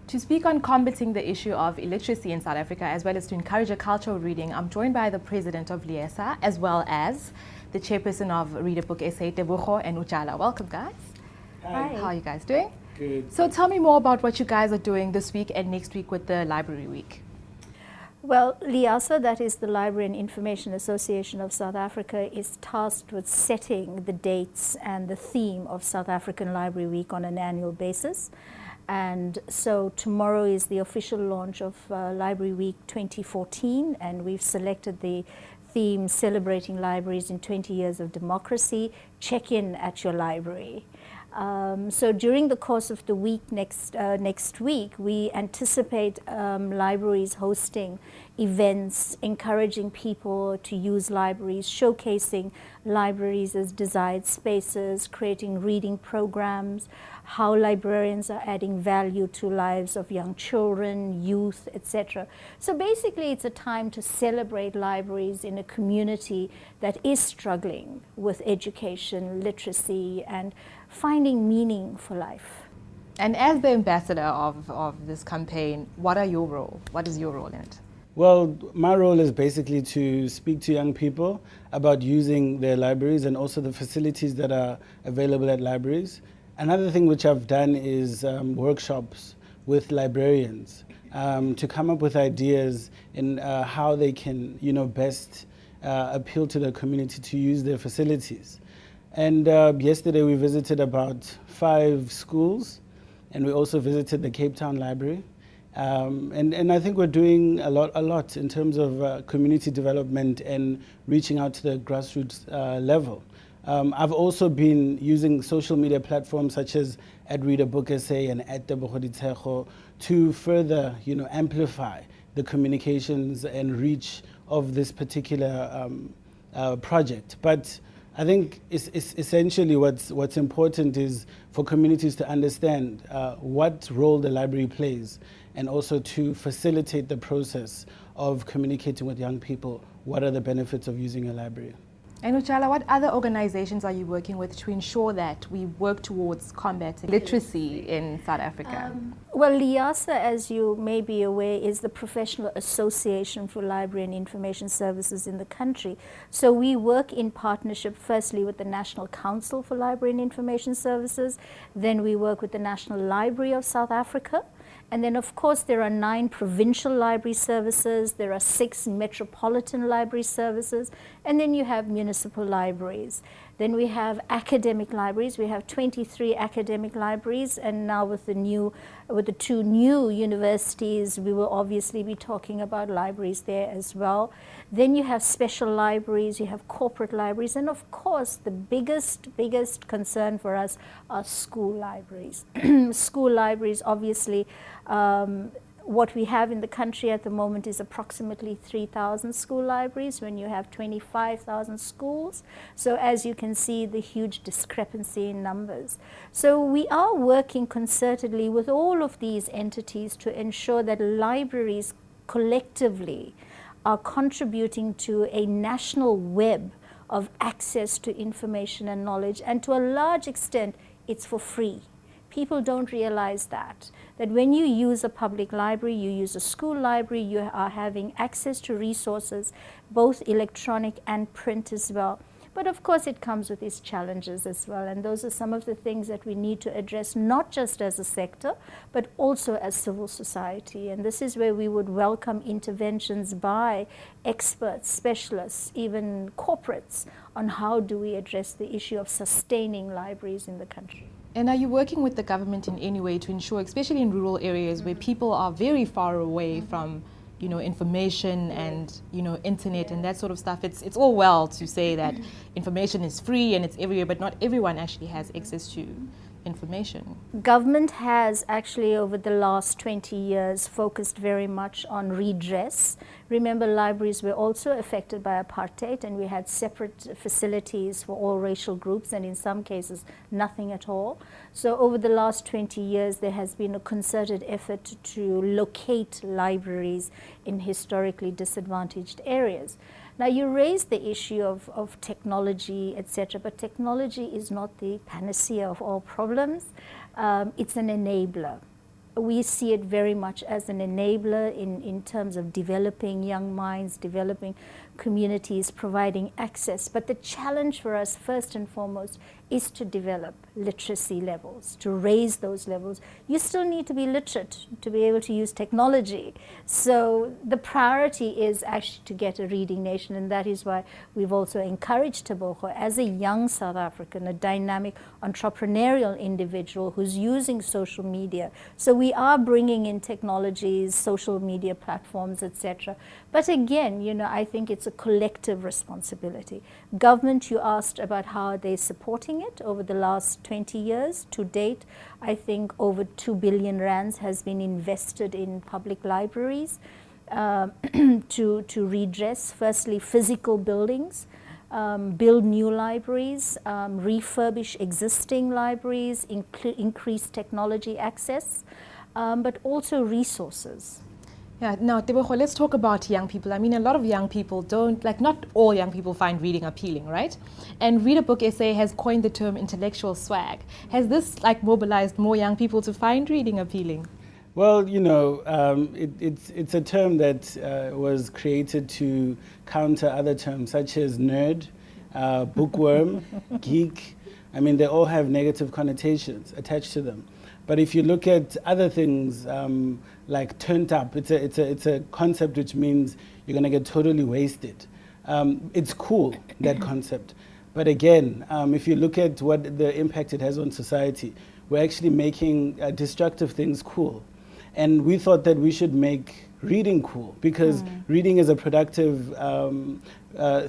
To speak on combating the issue of illiteracy in South Africa, as well as to encourage a culture of reading, I'm joined by the president of LIESA, as well as the chairperson of Read a Book SA, Tebogo and Utshala. Welcome, guys. Hi. How are you guys doing? Good. So tell me more about what you guys are doing this week and next week with the Library Week. Well, LIASA, that is the Library and Information Association of South Africa, is tasked with setting the dates and the theme of South African Library Week on an annual basis. And so tomorrow is the official launch of Library Week 2014, and we've selected the theme Celebrating Libraries in 20 Years of Democracy. Check in at your library. So during the course of the week next week, we anticipate libraries hosting events, encouraging people to use libraries, showcasing libraries as desired spaces, creating reading programs, how librarians are adding value to lives of young children, youth, etc. So basically it's a time to celebrate libraries in a community that is struggling with education, literacy, and finding meaning for life. And as the ambassador of this campaign, what is your role in it? Well, my role is basically to speak to young people about using their libraries and also the facilities that are available at libraries. Another thing which I've done is workshops with librarians to come up with ideas in how they can, best appeal to the community to use their facilities. And yesterday we visited about 5 schools, and we also visited the Cape Town Library. And I think we're doing a lot in terms of community development and reaching out to the grassroots level. I've also been using social media platforms such as @Read a Book SA and @Tebogo to further, amplify the communications and reach of this particular project. But I think essentially what's important is for communities to understand what role the library plays, and also to facilitate the process of communicating with young people what are the benefits of using a library. And Utshala, what other organizations are you working with to ensure that we work towards combating literacy in South Africa? Well, LIASA, as you may be aware, is the professional association for library and information services in the country. So we work in partnership firstly with the National Council for Library and Information Services, then we work with the National Library of South Africa, and then of course there are 9 provincial library services, there are 6 metropolitan library services, and then you have municipal libraries. Then we have academic libraries. We have 23 academic libraries, and now with the 2 new universities, we will obviously be talking about libraries there as well. Then you have special libraries, you have corporate libraries, and of course the biggest concern for us are school libraries. School libraries, obviously, what we have in the country at the moment is approximately 3,000 school libraries when you have 25,000 schools. So as you can see, the huge discrepancy in numbers. So we are working concertedly with all of these entities to ensure that libraries collectively are contributing to a national web of access to information and knowledge, and to a large extent, it's for free. People don't realize that when you use a public library, you use a school library, you are having access to resources, both electronic and print as well. But of course it comes with its challenges as well, and those are some of the things that we need to address, not just as a sector, but also as civil society. And this is where we would welcome interventions by experts, specialists, even corporates, on how do we address the issue of sustaining libraries in the country. And are you working with the government in any way to ensure, especially in rural areas where people are very far away from, information and, internet and that sort of stuff? It's all well to say that information is free and it's everywhere, but not everyone actually has access to information. Government has actually over the last 20 years focused very much on redress. Remember, libraries were also affected by apartheid, and we had separate facilities for all racial groups, and in some cases nothing at all. So over the last 20 years there has been a concerted effort to locate libraries in historically disadvantaged areas. Now, you raised the issue of technology, etc., but technology is not the panacea of all problems. It's an enabler. we see it very much as an enabler in terms of developing young minds, developing communities, providing access. But the challenge for us, first and foremost, is to develop literacy levels, to raise those levels. You still need to be literate to be able to use technology. So the priority is actually to get a reading nation, and that is why we've also encouraged Tebogo as a young South African, a dynamic entrepreneurial individual who's using social media. So we are bringing in technologies, social media platforms, etc. But again, you know, I think it's a collective responsibility. Government, you asked about how they're supporting it over the last 20 years. To date, I think over 2 billion rands has been invested in public libraries to redress, firstly, physical buildings, build new libraries, refurbish existing libraries, increase technology access, but also resources. Yeah, now, Tebogo, let's talk about young people. I mean, a lot of young people don't, like, not all young people find reading appealing, right? And Read a Book SA has coined the term intellectual swag. Has this, like, mobilized more young people to find reading appealing? Well, you know, it's a term that was created to counter other terms such as nerd, bookworm, geek. I mean, they all have negative connotations attached to them. But if you look at other things like turned up, it's a concept which means you're going to get totally wasted. It's cool, that concept. But again, if you look at what the impact it has on society, we're actually making destructive things cool. And we thought that we should make reading cool because reading is a productive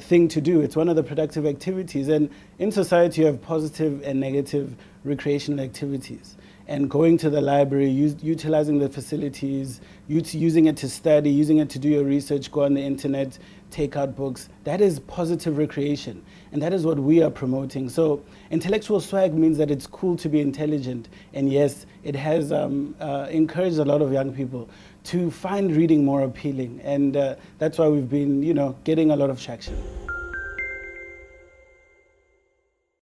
thing to do. It's one of the productive activities. And in society, you have positive and negative recreational activities. And going to the library, utilizing the facilities, using it to study, using it to do your research, go on the internet, take out books, that is positive recreation. And that is what we are promoting. So intellectual swag means that it's cool to be intelligent. And yes, it has encouraged a lot of young people to find reading more appealing. And that's why we've been, you know, getting a lot of traction.